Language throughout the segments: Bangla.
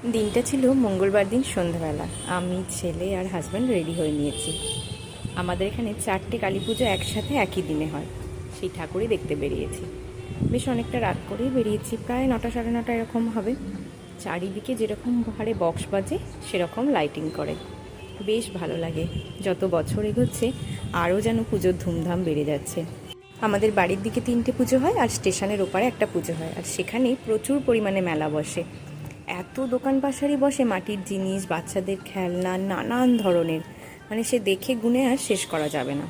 দিনটা ছিল মঙ্গলবার দিন সন্ধ্যাবেলা। আমি, ছেলে আর হাজব্যান্ড রেডি হয়ে নিয়েছি। আমাদের এখানে 4টে কালী পুজো একসাথে একই দিনে হয়, সেই ঠাকুরই দেখতে বেরিয়েছি। বেশ অনেকটা রাত করেই বেরিয়েছি, প্রায় 9টা সাড়ে 9টা এরকম হবে। চারিদিকে যেরকম হারে বক্স বাজে সেরকম লাইটিং করে, বেশ ভালো লাগে। যত বছর এগোচ্ছে আরও যেন পুজোর ধুমধাম বেড়ে যাচ্ছে। আমাদের বাড়ির দিকে 3টে পুজো হয় আর স্টেশনের ওপারে একটা পুজো হয়, আর সেখানেই প্রচুর পরিমাণে মেলা বসে। এত দোকান পাশারি বসে, মাটির জিনিস, বাচ্চাদের খেলনা, নানান ধরনের, মানে সে দেখে গুনে আর শেষ করা যাবে না।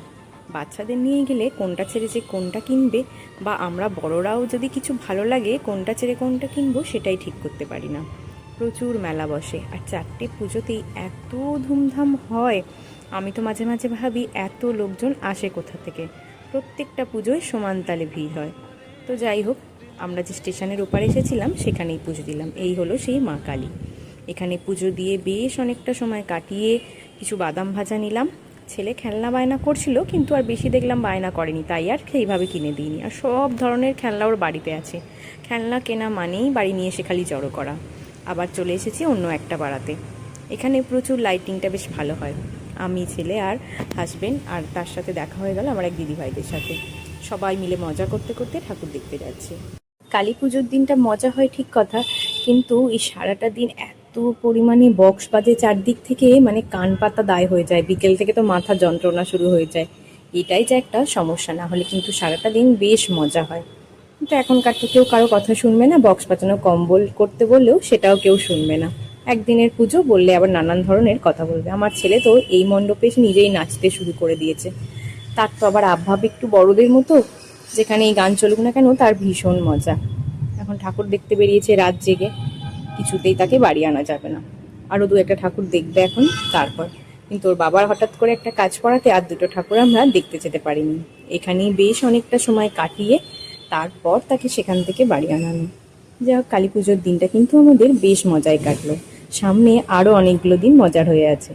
বাচ্চাদের নিয়ে গেলে কোনটা ছেড়ে যে কোনটা কিনবে, বা আমরা বড়রাও যদি কিছু ভালো লাগে কোনটা ছেড়ে কোনটা কিনবো সেটাই ঠিক করতে পারি না। প্রচুর মেলা বসে, আর 4টে পুজোতেই এত ধুমধাম হয়। আমি তো মাঝে মাঝে ভাবি এত লোকজন আসে কোথা থেকে। প্রত্যেকটা পুজোয় সমান তালে ভিড় হয়। তো যাই হোক, আমরা যে স্টেশনের ওপারে এসেছিলাম সেখানেই পুজো দিলাম। এই হলো সেই মা কালী। এখানে পুজো দিয়ে বেশ অনেকটা সময় কাটিয়ে কিছু বাদাম ভাজা নিলাম। ছেলে খেলনা বায়না করছিল, কিন্তু আর বেশি দেখলাম বায়না করেনি, তাই আর সেইভাবে কিনে দিইনি। আর সব ধরনের খেলনা ওর বাড়িতে আছে। খেলনা কেনা মানেই বাড়ি নিয়ে এসে খালি জড়ো করা। আবার চলে এসেছি অন্য একটা পাড়াতে। এখানে প্রচুর লাইটিংটা বেশ ভালো হয়। আমি, ছেলে আর হাজবেন্ড, আর তার সাথে দেখা হয়ে গেল আমার এক দিদিভাইদের সাথে। সবাই মিলে মজা করতে করতে ঠাকুর দেখতে যাচ্ছি। কালী পুজোর দিনটা মজা হয় ঠিক কথা, কিন্তু এই সারাটা দিন এত পরিমাণে বক্স বাজে চারদিক থেকে, মানে কান পাতা দায় হয়ে যায়। বিকেল থেকে তো মাথা যন্ত্রণা শুরু হয়ে যায়। এটাই যে একটা সমস্যা, না হলে কিন্তু সারাটা দিন বেশ মজা হয়। কিন্তু এখনকার তো কেউ কারো কথা শুনবে না, বক্স বাজানো কম করতে বললেও সেটাও কেউ শুনবে না। একদিনের পুজো বললে আবার নানান ধরনের কথা বলবে। আমার ছেলে তো এই মণ্ডপে নিজেই নাচতে শুরু করে দিয়েছে। তার তো আবার আবভাব একটু বড়দের মতো, যেখানে এই গান চলুক না কেন তার ভীষণ মজা। এখন ঠাকুর দেখতে বেরিয়েছে রাত জেগে, কিছুতেই তাকে বাড়ি আনা যাবে না। আরও 2-1টা ঠাকুর দেখবে এখন, তারপর। কিন্তু ওর বাবার হঠাৎ করে একটা কাজ পড়াতে আর 2টো ঠাকুর আমরা দেখতে যেতে পারিনি। এখানেই বেশ অনেকটা সময় কাটিয়ে তারপর তাকে সেখান থেকে বাড়ি আনানো। যাই হোক, কালী পুজোর দিনটা কিন্তু আমাদের বেশ মজায় কাটলো। সামনে আরও অনেকগুলো দিন মজার হয়ে আছে।